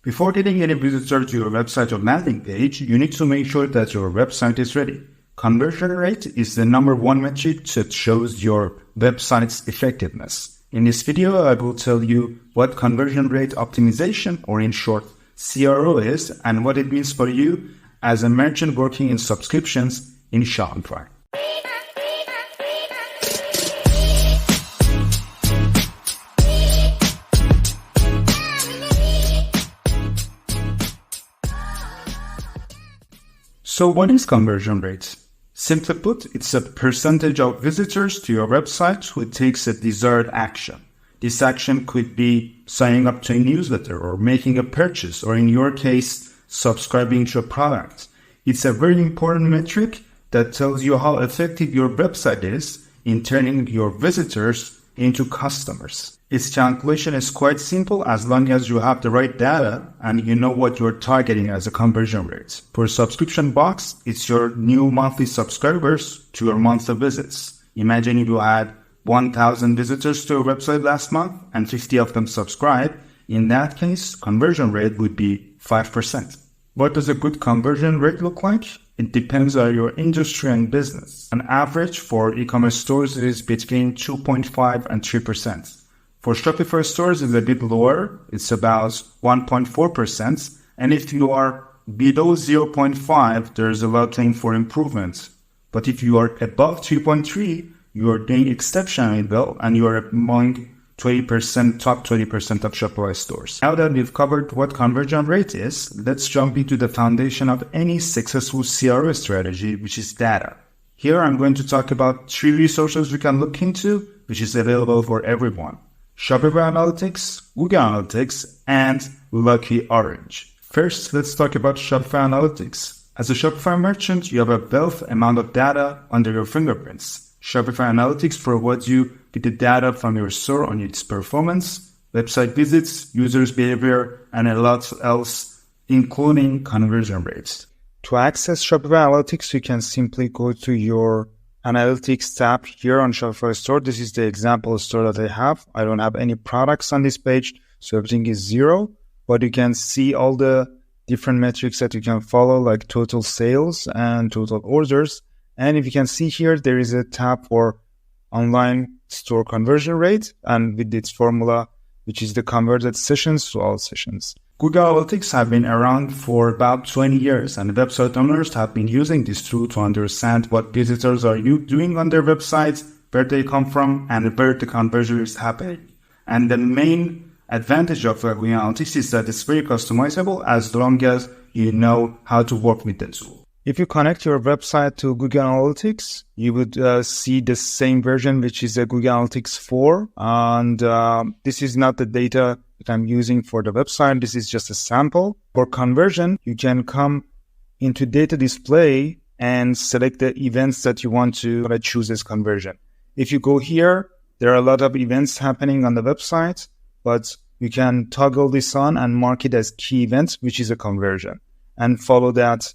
Before getting any visitor to your website or landing page, you need to make sure that your website is ready. Conversion rate is the number one metric that shows your website's effectiveness. In this video, I will tell you what conversion rate optimization, or in short, CRO is, and what it means for you as a merchant working in subscriptions in Shopify. So what is conversion rate? Simply put, it's a percentage of visitors to your website who takes a desired action. This action could be signing up to a newsletter or making a purchase, or in your case, subscribing to a product. It's a very important metric that tells you how effective your website is in turning your visitors into customers. Its calculation is quite simple as long as you have the right data and you know what you're targeting as a conversion rate. For a subscription box, it's your new monthly subscribers to your monthly visits. Imagine if you had 1,000 visitors to your website last month and 50 of them subscribe. In that case, conversion rate would be 5%. What does a good conversion rate look like? It depends on your industry and business. An average for e-commerce stores is between 2.5 and 3%. For Shopify stores, it's a bit lower. It's about 1.4%. And if you are below 0.5, there's a lot of room for improvement. But if you are above 3.3, you are doing exceptionally well, and you are among top 20% of Shopify stores. Now that we've covered what conversion rate is, let's jump into the foundation of any successful CRO strategy, which is data. Here I'm going to talk about 3 resources you can look into, which is available for everyone: Shopify Analytics, Google Analytics, and Lucky Orange. First, let's talk about Shopify Analytics. As a Shopify merchant, you have a wealth amount of data under your fingerprints. Shopify Analytics provides you with the data from your store on its performance, website visits, users' behavior, and a lot else, including conversion rates. To access Shopify Analytics, you can simply go to your Analytics tab here on Shopify store. This is the example store that I have. I don't have any products on this page, so everything is 0. But you can see all the different metrics that you can follow, like total sales and total orders. And if you can see here, there is a tab for online store conversion rate, and with its formula, which is the converted sessions to all sessions. Google Analytics have been around for about 20 years, and website owners have been using this tool to understand what visitors are doing on their websites, where they come from, and where the conversion is happening. And the main advantage of Google Analytics is that it's very customizable as long as you know how to work with the tool. If you connect your website to Google Analytics, you would see the same version, which is a Google Analytics 4. And this is not the data that I'm using for the website. This is just a sample. For conversion, you can come into data display and select the events that you want to choose as conversion. If you go here, there are a lot of events happening on the website, but you can toggle this on and mark it as key events, which is a conversion, and follow that.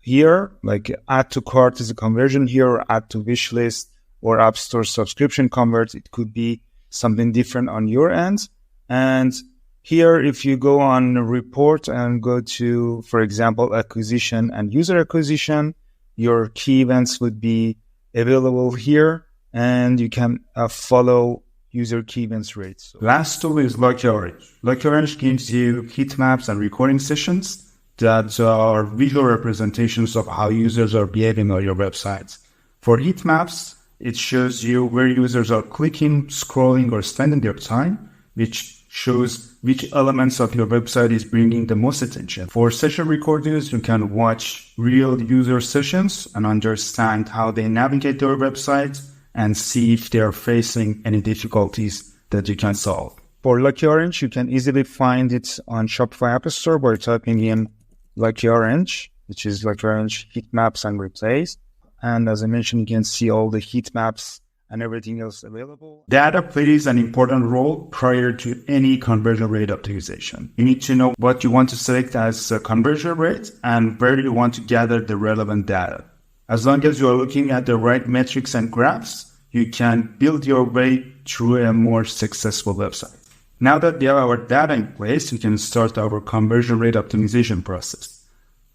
Here, like add to cart is a conversion here, or add to wish list, or App Store subscription convert. It could be something different on your end. And here, if you go on report and go to, for example, acquisition and user acquisition, your key events would be available here, and you can follow user key events rates. Last tool is Lucky Orange. Lucky Orange gives you heat maps and recording sessions that are visual representations of how users are behaving on your website. For heat maps, it shows you where users are clicking, scrolling, or spending their time, which shows which elements of your website is bringing the most attention. For session recordings, you can watch real user sessions and understand how they navigate their website and see if they are facing any difficulties that you can solve. For Lucky Orange, you can easily find it on Shopify App Store by typing in Lucky Orange, which is Lucky Orange heat maps and replace. And as I mentioned, you can see all the heat maps and everything else available. Data plays an important role prior to any conversion rate optimization. You need to know what you want to select as a conversion rate and where you want to gather the relevant data. As long as you are looking at the right metrics and graphs, you can build your way through a more successful website. Now that we have our data in place, we can start our conversion rate optimization process.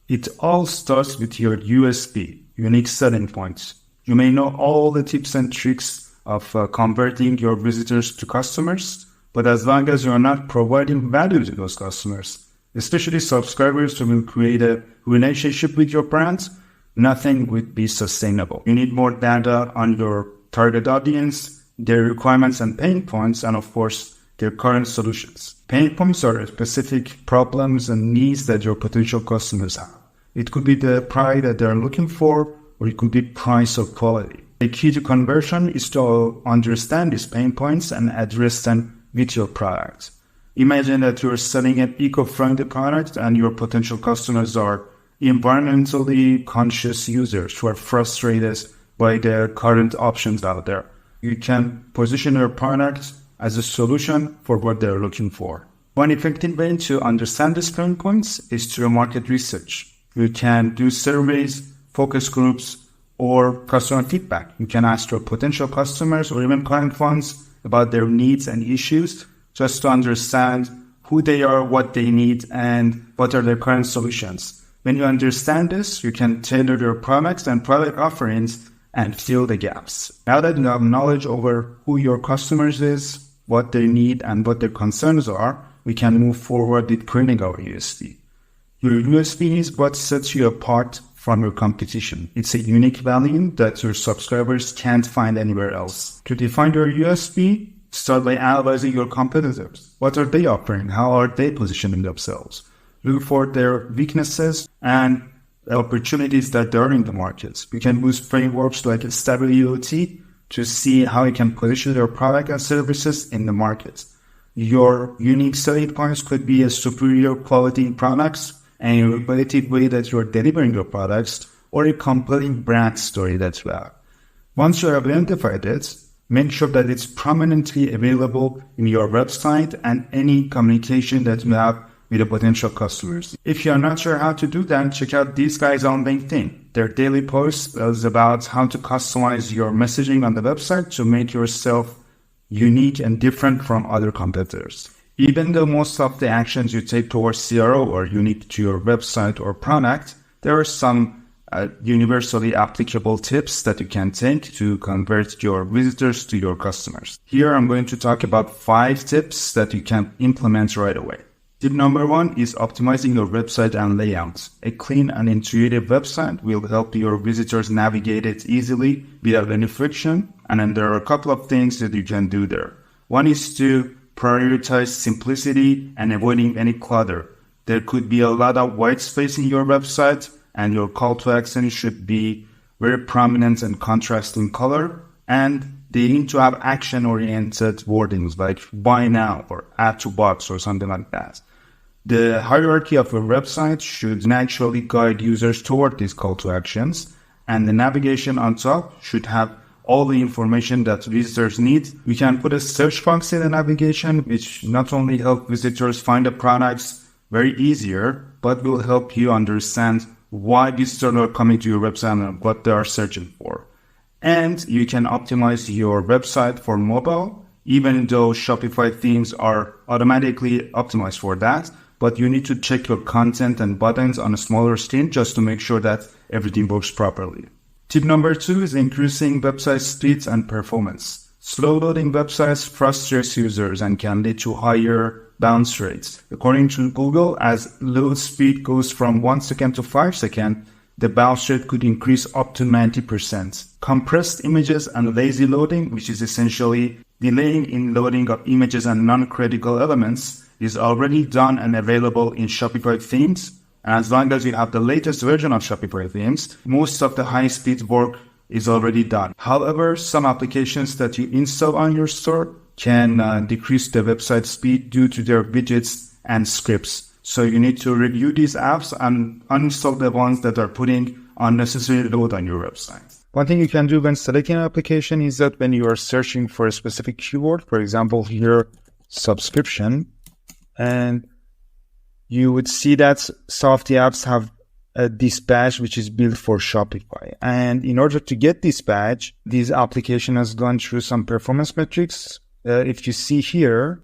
It all starts with your USP, unique selling points. You may know all the tips and tricks of converting your visitors to customers, but as long as you are not providing value to those customers, especially subscribers who will create a relationship with your brand, nothing would be sustainable. You need more data on your target audience, their requirements and pain points, and of course, their current solutions. Pain points are specific problems and needs that your potential customers have. It could be the product that they're looking for, or it could be price or quality. The key to conversion is to understand these pain points and address them with your product. Imagine that you're selling an eco-friendly product and your potential customers are environmentally conscious users who are frustrated by the current options out there. You can position your product as a solution for what they're looking for. One effective way to understand these pain points is through market research. You can do surveys, focus groups, or customer feedback. You can ask your potential customers or even current ones about their needs and issues just to understand who they are, what they need, and what are their current solutions. When you understand this, you can tailor your products and product offerings and fill the gaps. Now that you have knowledge over who your customers is, what they need, and what their concerns are, we can move forward with creating our USP. Your USP is what sets you apart from your competition. It's a unique value that your subscribers can't find anywhere else. To define your USP, start by analyzing your competitors. What are they offering? How are they positioning themselves? Look for their weaknesses and opportunities that are in the market. You can use frameworks like SWOT to see how you can position your product and services in the market. Your unique selling points could be a superior quality products and a innovative way that you're delivering your products, or a compelling brand story that you have. Once you have identified it, make sure that it's prominently available in your website and any communication that you have with the potential customers. If you're not sure how to do that, check out these guys on LinkedIn. Their daily post is about how to customize your messaging on the website to make yourself unique and different from other competitors. Even though most of the actions you take towards CRO are unique to your website or product, there are some universally applicable tips that you can take to convert your visitors to your customers. Here I'm going to talk about 5 tips that you can implement right away. Tip number 1 is optimizing your website and layout. A clean and intuitive website will help your visitors navigate it easily without any friction. And then there are a couple of things that you can do there. One is to prioritize simplicity and avoiding any clutter. There could be a lot of white space in your website, and your call to action should be very prominent and contrasting color. And they need to have action-oriented wordings like buy now or add to box or something like that. The hierarchy of your website should naturally guide users toward these call to actions, and the navigation on top should have all the information that visitors need. We can put a search box in the navigation, which not only help visitors find the products very easier, but will help you understand why visitors are coming to your website and what they are searching for. And you can optimize your website for mobile, even though Shopify themes are automatically optimized for that. But you need to check your content and buttons on a smaller screen just to make sure that everything works properly. Tip number 2 is increasing website speed and performance. Slow loading websites frustrates users and can lead to higher bounce rates. According to Google, as load speed goes from 1 second to 5 seconds, the bounce rate could increase up to 90%. Compressed images and lazy loading, which is essentially delaying in loading of images and non-critical elements, is already done and available in Shopify themes. And as long as you have the latest version of Shopify themes, most of the high-speed work is already done. However, some applications that you install on your store can decrease the website speed due to their widgets and scripts. So you need to review these apps and uninstall the ones that are putting unnecessary load on your website. One thing you can do when selecting an application is that when you are searching for a specific keyword, for example, here, subscription, and you would see that some of the apps have this badge which is built for Shopify. And in order to get this badge, this application has gone through some performance metrics. If you see here,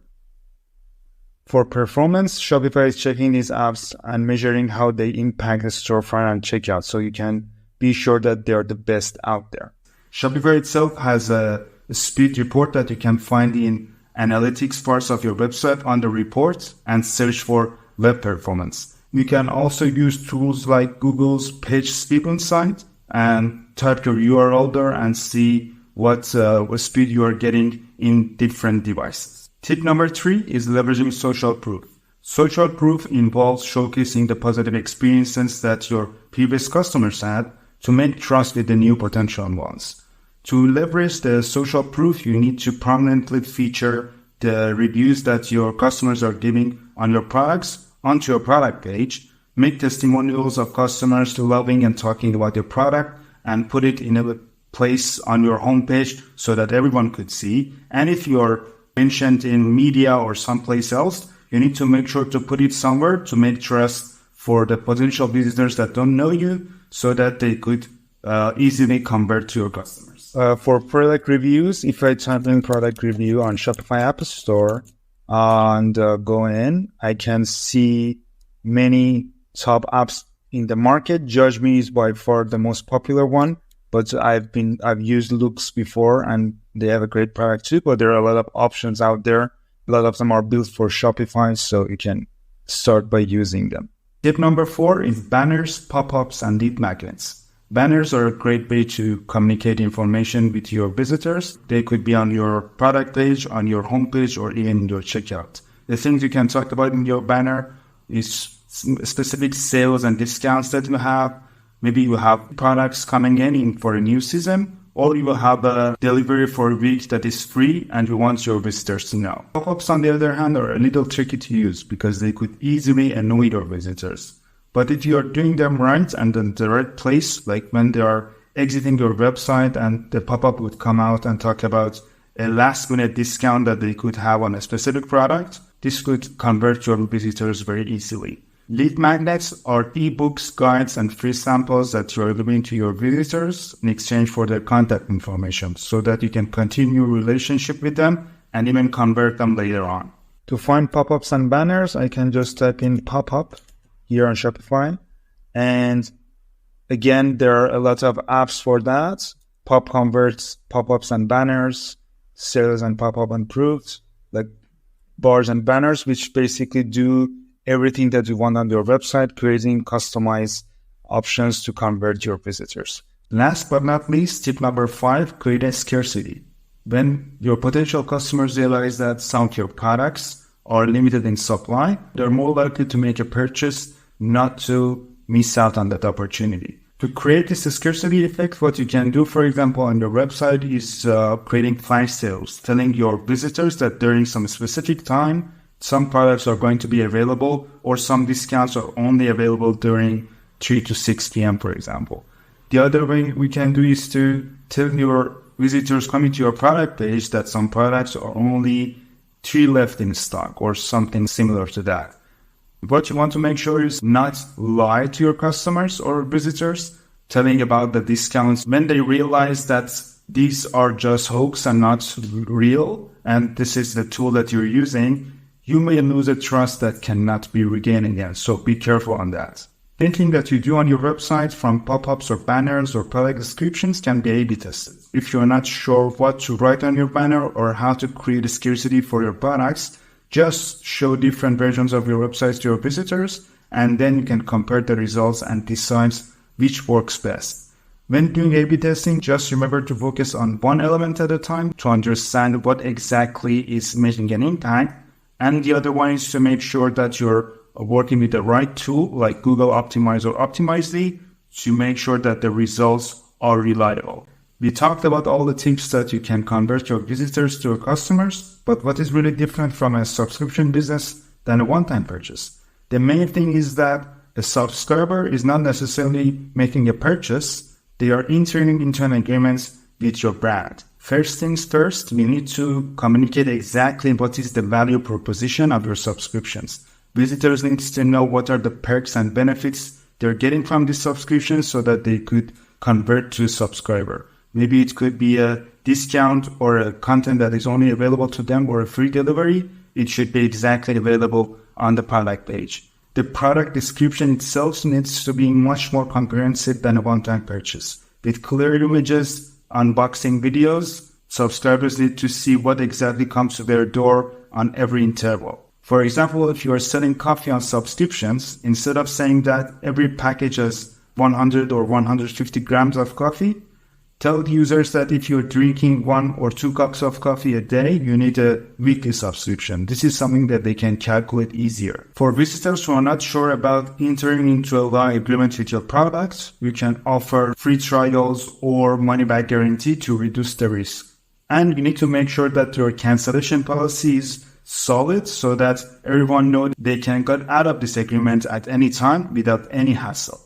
For performance, Shopify is checking these apps and measuring how they impact the storefront and checkout, so you can be sure that they are the best out there. Shopify itself has a speed report that you can find in analytics parts of your website under reports and search for web performance. You can also use tools like Google's Page Speed Insight and type your URL there and see what speed you are getting in different devices. Tip number 3 is leveraging social proof. Social proof involves showcasing the positive experiences that your previous customers had to make trust with the new potential ones. To leverage the social proof, you need to prominently feature the reviews that your customers are giving on your products onto your product page, make testimonials of customers loving and talking about your product, and put it in a place on your homepage so that everyone could see. And if you're mentioned in media or someplace else, you need to make sure to put it somewhere to make trust for the potential visitors that don't know you, so that they could easily convert to your customers. For product reviews, if I type in product review on Shopify App Store and go in, I can see many top apps in the market. Judge Me is by far the most popular one, but I've used Looks before and they have a great product too, but there are a lot of options out there. A lot of them are built for Shopify, so you can start by using them. Tip number 4 is banners, pop-ups, and lead magnets. Banners are a great way to communicate information with your visitors. They could be on your product page, on your homepage, or even in your checkout. The things you can talk about in your banner is specific sales and discounts that you have. Maybe you have products coming in for a new season, or you will have a delivery for a week that is free and you want your visitors to know. Pop-ups, on the other hand, are a little tricky to use because they could easily annoy your visitors. But if you are doing them right and in the right place, like when they are exiting your website and the pop-up would come out and talk about a last-minute discount that they could have on a specific product, this could convert your visitors very easily. Lead magnets are ebooks, guides, and free samples that you are giving to your visitors in exchange for their contact information so that you can continue a relationship with them and even convert them later on. To find pop-ups and banners, I can just type in pop-up here on Shopify. And again, there are a lot of apps for that. Pop converts pop-ups and banners, sales and pop-up improved, like bars and banners, which basically do everything that you want on your website, creating customized options to convert your visitors. Last but not least, tip number 5, create a scarcity. When your potential customers realize that some of your products are limited in supply, they're more likely to make a purchase, not to miss out on that opportunity. To create this scarcity effect, what you can do, for example, on your website is creating flash sales, telling your visitors that during some specific time, some products are going to be available, or some discounts are only available during 3 to 6 p.m., for example. The other way we can do is to tell your visitors coming to your product page that some products are only 3 left in stock or something similar to that. What you want to make sure is not lie to your customers or visitors, telling about the discounts when they realize that these are just hoax and not real, and this is the tool that you're using. You may lose a trust that cannot be regained again, so be careful on that. Anything that you do on your website, from pop-ups or banners or product descriptions, can be A/B tested. If you're not sure what to write on your banner or how to create a scarcity for your products, just show different versions of your websites to your visitors, and then you can compare the results and decide which works best. When doing A/B testing, just remember to focus on one element at a time to understand what exactly is making an impact. And the other one is to make sure that you're working with the right tool like Google Optimize or Optimizely to make sure that the results are reliable. We talked about all the tips that you can convert your visitors to your customers, but what is really different from a subscription business than a one-time purchase? The main thing is that a subscriber is not necessarily making a purchase. They are entering into an agreement with your brand. First things first, we need to communicate exactly what is the value proposition of your subscriptions. Visitors need to know what are the perks and benefits they're getting from this subscription so that they could convert to a subscriber. Maybe it could be a discount or a content that is only available to them or a free delivery. it should be exactly available on the product page. The product description itself needs to be much more comprehensive than a one-time purchase. With clear images, unboxing videos, subscribers need to see what exactly comes to their door on every interval. For example, if you are selling coffee on subscriptions, instead of saying that every package has 100 or 150 grams of coffee, tell the users that if you're drinking 1 or 2 cups of coffee a day, you need a weekly subscription. This is something that they can calculate easier. For visitors who are not sure about entering into a long agreement with your products, you can offer free trials or money-back guarantee to reduce the risk. And you need to make sure that your cancellation policy is solid so that everyone knows they can get out of this agreement at any time without any hassle.